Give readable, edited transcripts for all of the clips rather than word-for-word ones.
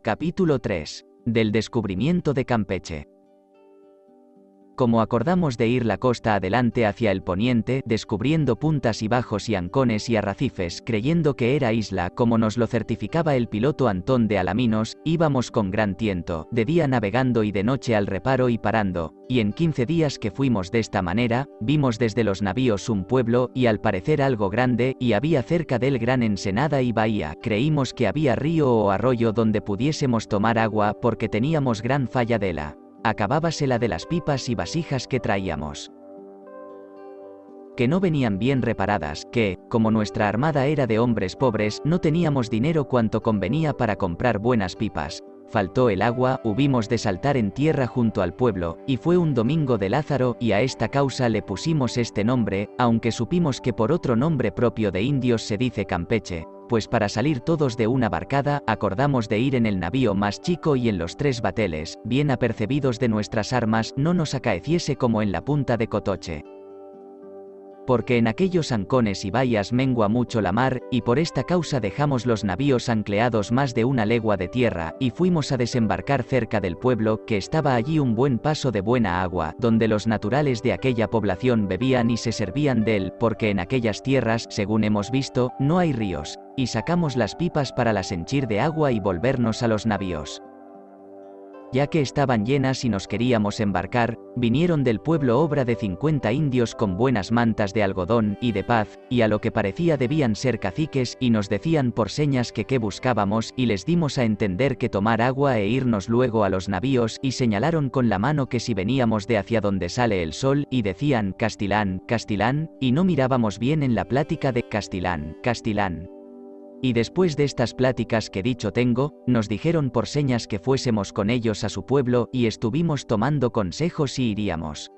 Capítulo 3. Del descubrimiento de Campeche. Como acordamos de ir la costa adelante hacia el poniente, descubriendo puntas y bajos y ancones y arrecifes, creyendo que era isla, como nos lo certificaba el piloto Antón de Alaminos, íbamos con gran tiento, de día navegando y de noche al reparo y parando, y en 15 días que fuimos de esta manera, vimos desde los navíos un pueblo, y al parecer algo grande, y había cerca del gran ensenada y bahía. Creímos que había río o arroyo donde pudiésemos tomar agua, porque teníamos gran falla dela. Acabábase la de las pipas y vasijas que traíamos, que no venían bien reparadas, que, como nuestra armada era de hombres pobres, no teníamos dinero cuanto convenía para comprar buenas pipas. Faltó el agua, hubimos de saltar en tierra junto al pueblo, y fue un domingo de Lázaro, y a esta causa le pusimos este nombre, aunque supimos que por otro nombre propio de indios se dice Campeche, pues para salir todos de una barcada, acordamos de ir en el navío más chico y en los 3 bateles, bien apercebidos de nuestras armas, no nos acaeciese como en la punta de Cotoche. Porque en aquellos ancones y bahías mengua mucho la mar, y por esta causa dejamos los navíos ancleados más de 1 legua de tierra, y fuimos a desembarcar cerca del pueblo, que estaba allí un buen paso de buena agua, donde los naturales de aquella población bebían y se servían de él, porque en aquellas tierras, según hemos visto, no hay ríos, y sacamos las pipas para las henchir de agua y volvernos a los navíos. Ya que estaban llenas y nos queríamos embarcar, vinieron del pueblo obra de 50 indios con buenas mantas de algodón y de paz, y a lo que parecía debían ser caciques, y nos decían por señas que qué buscábamos, y les dimos a entender que tomar agua e irnos luego a los navíos, y señalaron con la mano que si veníamos de hacia donde sale el sol, y decían Castilán, Castilán, y no mirábamos bien en la plática de Castilán, Castilán. Y después de estas pláticas que dicho tengo, nos dijeron por señas que fuésemos con ellos a su pueblo, y estuvimos tomando consejos si iríamos.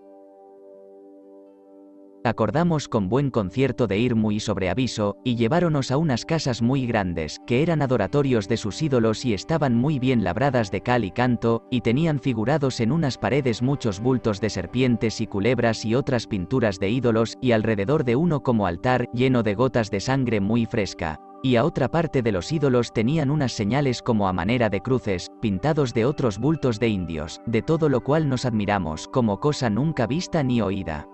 Acordamos con buen concierto de ir muy sobre aviso, y lleváronos a unas casas muy grandes, que eran adoratorios de sus ídolos y estaban muy bien labradas de cal y canto, y tenían figurados en unas paredes muchos bultos de serpientes y culebras y otras pinturas de ídolos, y alrededor de uno como altar, lleno de gotas de sangre muy fresca. Y a otra parte de los ídolos tenían unas señales como a manera de cruces, pintados de otros bultos de indios, de todo lo cual nos admiramos, como cosa nunca vista ni oída.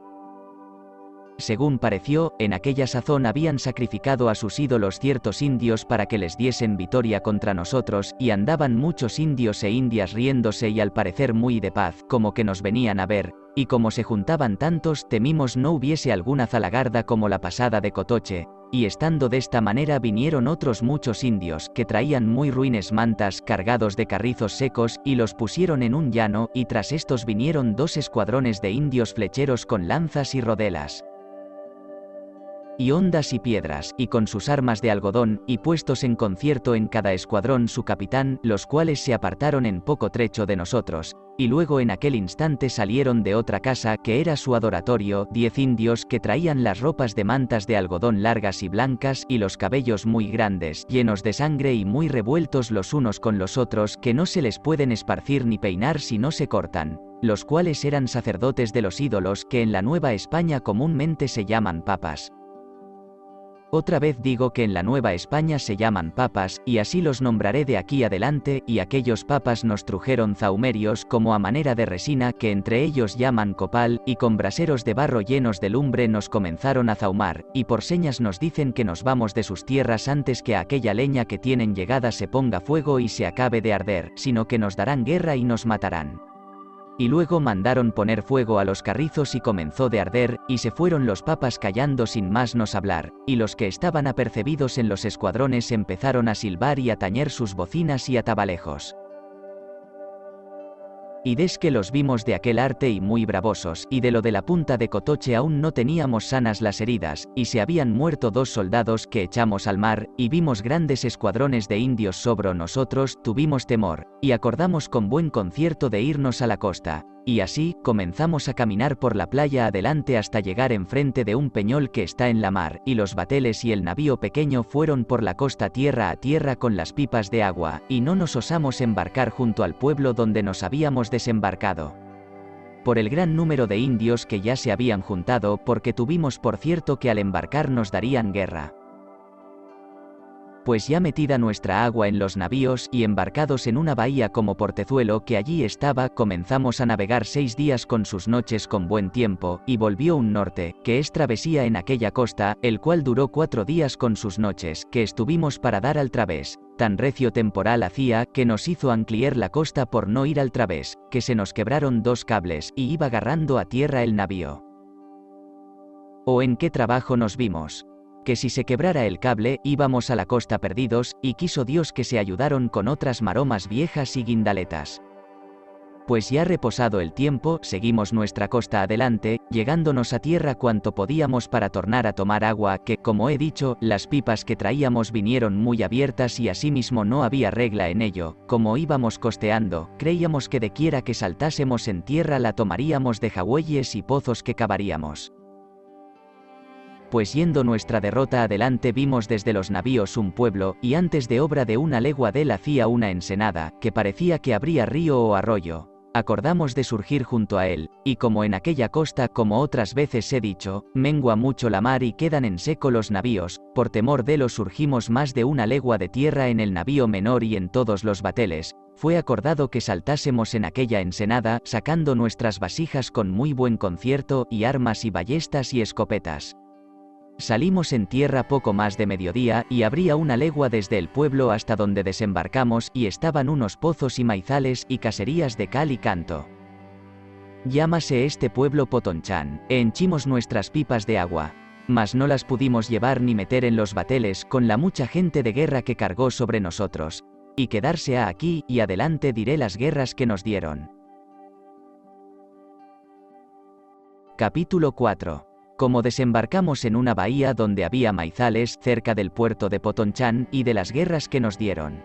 Según pareció, en aquella sazón habían sacrificado a sus ídolos ciertos indios para que les diesen vitoria contra nosotros, y andaban muchos indios e indias riéndose y al parecer muy de paz, como que nos venían a ver, y como se juntaban tantos, temimos no hubiese alguna zalagarda como la pasada de Cotoche. Y estando de esta manera vinieron otros muchos indios, que traían muy ruines mantas cargados de carrizos secos, y los pusieron en un llano, y tras estos vinieron 2 escuadrones de indios flecheros con lanzas y rodelas, y hondas y piedras, y con sus armas de algodón, y puestos en concierto en cada escuadrón su capitán, los cuales se apartaron en poco trecho de nosotros, y luego en aquel instante salieron de otra casa que era su adoratorio, 10 indios que traían las ropas de mantas de algodón largas y blancas, y los cabellos muy grandes, llenos de sangre y muy revueltos los unos con los otros, que no se les pueden esparcir ni peinar si no se cortan, los cuales eran sacerdotes de los ídolos que en la Nueva España comúnmente se llaman papas. Otra vez digo que en la Nueva España se llaman papas, y así los nombraré de aquí adelante, y aquellos papas nos trujeron zahumerios como a manera de resina que entre ellos llaman copal, y con braseros de barro llenos de lumbre nos comenzaron a zahumar, y por señas nos dicen que nos vamos de sus tierras antes que a aquella leña que tienen llegada se ponga fuego y se acabe de arder, sino que nos darán guerra y nos matarán. Y luego mandaron poner fuego a los carrizos y comenzó de arder, y se fueron los papas callando sin más nos hablar, y los que estaban apercebidos en los escuadrones empezaron a silbar y a tañer sus bocinas y atabalejos. Y des que los vimos de aquel arte y muy bravosos, y de lo de la punta de Cotoche aún no teníamos sanas las heridas, y se habían muerto 2 soldados que echamos al mar, y vimos grandes escuadrones de indios sobre nosotros, tuvimos temor, y acordamos con buen concierto de irnos a la costa. Y así, comenzamos a caminar por la playa adelante hasta llegar enfrente de un peñol que está en la mar, y los bateles y el navío pequeño fueron por la costa tierra a tierra con las pipas de agua, y no nos osamos embarcar junto al pueblo donde nos habíamos desembarcado, por el gran número de indios que ya se habían juntado, porque tuvimos por cierto que al embarcar nos darían guerra. Pues ya metida nuestra agua en los navíos y embarcados en una bahía como portezuelo que allí estaba, comenzamos a navegar 6 días con sus noches con buen tiempo, y volvió un norte, que es travesía en aquella costa, el cual duró 4 días con sus noches, que estuvimos para dar al través. Tan recio temporal hacía, que nos hizo ancliar la costa por no ir al través, que se nos quebraron 2 cables, y iba agarrando a tierra el navío. ¿O en qué trabajo nos vimos? Que si se quebrara el cable, íbamos a la costa perdidos, y quiso Dios que se ayudaron con otras maromas viejas y guindaletas. Pues ya reposado el tiempo, seguimos nuestra costa adelante, llegándonos a tierra cuanto podíamos para tornar a tomar agua, que, como he dicho, las pipas que traíamos vinieron muy abiertas y asimismo no había regla en ello. Como íbamos costeando, creíamos que de quiera que saltásemos en tierra la tomaríamos de jagüeyes y pozos que cavaríamos. Pues yendo nuestra derrota adelante vimos desde los navíos un pueblo, y antes de obra de 1 legua de él hacía una ensenada, que parecía que habría río o arroyo. Acordamos de surgir junto a él, y como en aquella costa, como otras veces he dicho, mengua mucho la mar y quedan en seco los navíos, por temor de lo surgimos más de 1 legua de tierra en el navío menor y en todos los bateles. Fue acordado que saltásemos en aquella ensenada, sacando nuestras vasijas con muy buen concierto, y armas y ballestas y escopetas. Salimos en tierra poco más de mediodía, y habría 1 legua desde el pueblo hasta donde desembarcamos, y estaban unos pozos y maizales y caserías de cal y canto. Llámase este pueblo Potonchán, e henchimos nuestras pipas de agua. Mas no las pudimos llevar ni meter en los bateles, con la mucha gente de guerra que cargó sobre nosotros. Y quedarse aquí, y adelante diré las guerras que nos dieron. Capítulo 4. Como desembarcamos en una bahía donde había maizales cerca del puerto de Potonchán, y de las guerras que nos dieron.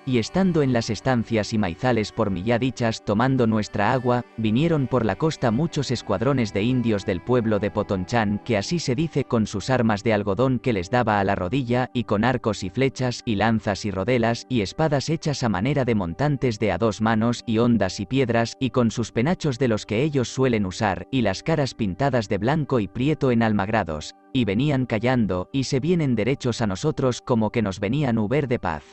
Y estando en las estancias y maizales por mí ya dichas tomando nuestra agua, vinieron por la costa muchos escuadrones de indios del pueblo de Potonchán, que así se dice, con sus armas de algodón que les daba a la rodilla, y con arcos y flechas, y lanzas y rodelas, y espadas hechas a manera de montantes de a 2 manos, y hondas y piedras, y con sus penachos de los que ellos suelen usar, y las caras pintadas de blanco y prieto en almagrados, y venían callando, y se vienen derechos a nosotros como que nos venían huber de paz.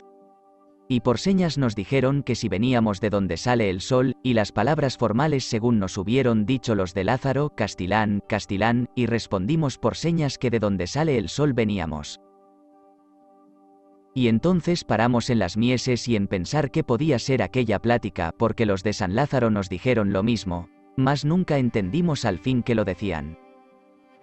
Y por señas nos dijeron que si veníamos de donde sale el sol, y las palabras formales según nos hubieron dicho los de Lázaro, Castilán, Castilán, y respondimos por señas que de donde sale el sol veníamos. Y entonces paramos en las mieses y en pensar qué podía ser aquella plática, porque los de San Lázaro nos dijeron lo mismo, mas nunca entendimos al fin qué lo decían.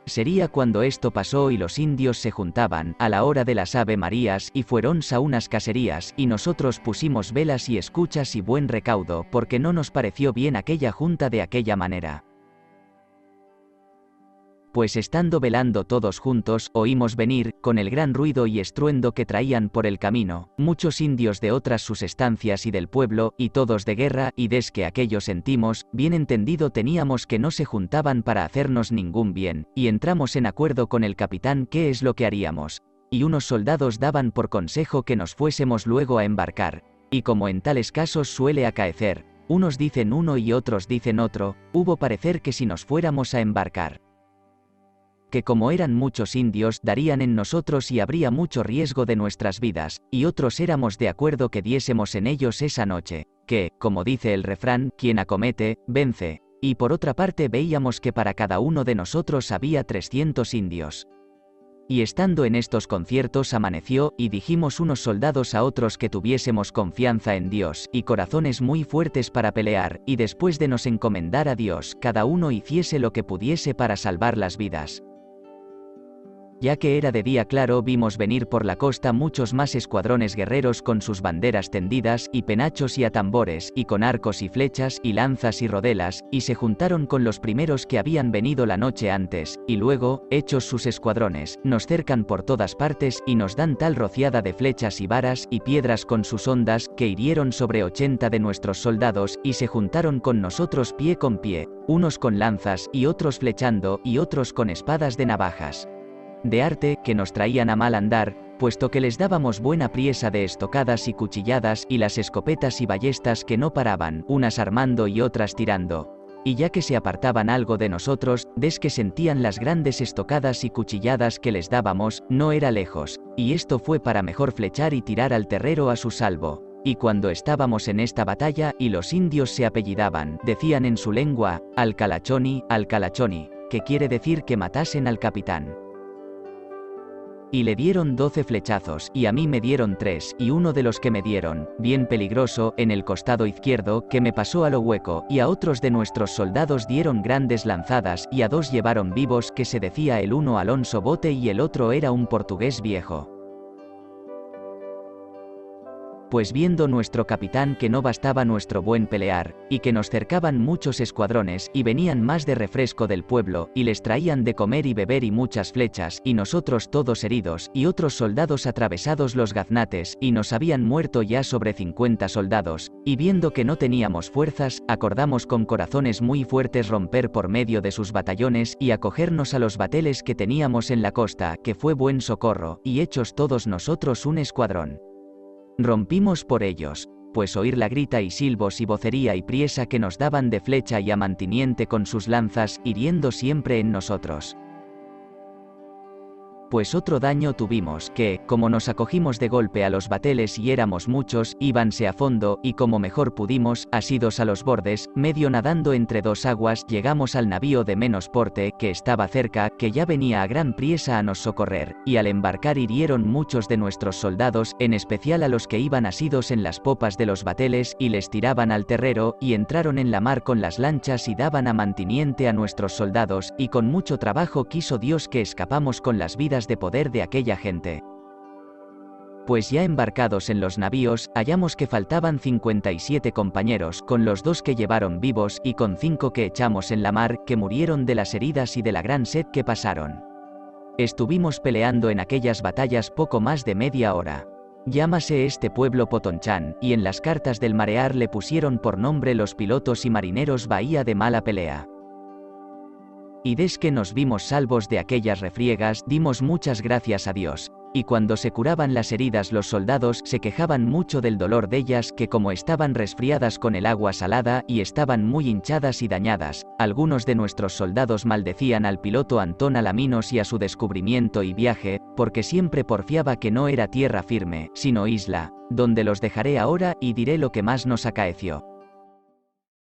Sería cuando esto pasó y los indios se juntaban, a la hora de las Ave Marías, y fueronse a unas caserías, y nosotros pusimos velas y escuchas y buen recaudo, porque no nos pareció bien aquella junta de aquella manera. Pues estando velando todos juntos, oímos venir, con el gran ruido y estruendo que traían por el camino, muchos indios de otras sus estancias y del pueblo, y todos de guerra, y desque aquello sentimos, bien entendido teníamos que no se juntaban para hacernos ningún bien, y entramos en acuerdo con el capitán qué es lo que haríamos. Y unos soldados daban por consejo que nos fuésemos luego a embarcar, y como en tales casos suele acaecer, unos dicen uno y otros dicen otro, hubo parecer que si nos fuéramos a embarcar, que como eran muchos indios darían en nosotros y habría mucho riesgo de nuestras vidas, y otros éramos de acuerdo que diésemos en ellos esa noche, que, como dice el refrán, quien acomete, vence, y por otra parte veíamos que para cada uno de nosotros había 300 indios. Y estando en estos conciertos amaneció, y dijimos unos soldados a otros que tuviésemos confianza en Dios, y corazones muy fuertes para pelear, y después de nos encomendar a Dios, cada uno hiciese lo que pudiese para salvar las vidas. Ya que era de día claro vimos venir por la costa muchos más escuadrones guerreros con sus banderas tendidas, y penachos y atambores, y con arcos y flechas, y lanzas y rodelas, y se juntaron con los primeros que habían venido la noche antes, y luego, hechos sus escuadrones, nos cercan por todas partes, y nos dan tal rociada de flechas y varas, y piedras con sus hondas, que hirieron sobre 80 de nuestros soldados, y se juntaron con nosotros pie con pie, unos con lanzas, y otros flechando, y otros con espadas de navajas de arte, que nos traían a mal andar, puesto que les dábamos buena priesa de estocadas y cuchilladas, y las escopetas y ballestas que no paraban, unas armando y otras tirando, y ya que se apartaban algo de nosotros, des que sentían las grandes estocadas y cuchilladas que les dábamos, no era lejos, y esto fue para mejor flechar y tirar al terrero a su salvo. Y cuando estábamos en esta batalla, y los indios se apellidaban, decían en su lengua, Alcalachoni, Alcalachoni, que quiere decir que matasen al capitán. Y le dieron 12 flechazos, y a mí me dieron 3, y uno de los que me dieron, bien peligroso, en el costado izquierdo, que me pasó a lo hueco, y a otros de nuestros soldados dieron grandes lanzadas, y a 2 llevaron vivos, que se decía el uno Alonso Bote y el otro era un portugués viejo. Pues viendo nuestro capitán que no bastaba nuestro buen pelear, y que nos cercaban muchos escuadrones, y venían más de refresco del pueblo, y les traían de comer y beber y muchas flechas, y nosotros todos heridos, y otros soldados atravesados los gaznates, y nos habían muerto ya sobre 50 soldados, y viendo que no teníamos fuerzas, acordamos con corazones muy fuertes romper por medio de sus batallones, y acogernos a los bateles que teníamos en la costa, que fue buen socorro, y hechos todos nosotros un escuadrón. Rompimos por ellos, pues oír la grita y silbos y vocería y priesa que nos daban de flecha y a mantiniente con sus lanzas, hiriendo siempre en nosotros. Pues otro daño tuvimos, que, como nos acogimos de golpe a los bateles y éramos muchos, íbanse a fondo, y como mejor pudimos, asidos a los bordes, medio nadando entre 2 aguas, llegamos al navío de menos porte, que estaba cerca, que ya venía a gran priesa a nos socorrer, y al embarcar hirieron muchos de nuestros soldados, en especial a los que iban asidos en las popas de los bateles, y les tiraban al terrero, y entraron en la mar con las lanchas y daban a mantiniente a nuestros soldados, y con mucho trabajo quiso Dios que escapamos con las vidas de poder de aquella gente. Pues ya embarcados en los navíos, hallamos que faltaban 57 compañeros, con los 2 que llevaron vivos, y con 5 que echamos en la mar, que murieron de las heridas y de la gran sed que pasaron. Estuvimos peleando en aquellas batallas poco más de media hora. Llámase este pueblo Potonchán, y en las cartas del marear le pusieron por nombre los pilotos y marineros Bahía de Mala Pelea. Y des que nos vimos salvos de aquellas refriegas, dimos muchas gracias a Dios, y cuando se curaban las heridas los soldados se quejaban mucho del dolor de ellas, que como estaban resfriadas con el agua salada, y estaban muy hinchadas y dañadas, algunos de nuestros soldados maldecían al piloto Antón Alaminos y a su descubrimiento y viaje, porque siempre porfiaba que no era tierra firme, sino isla, donde los dejaré ahora y diré lo que más nos acaeció.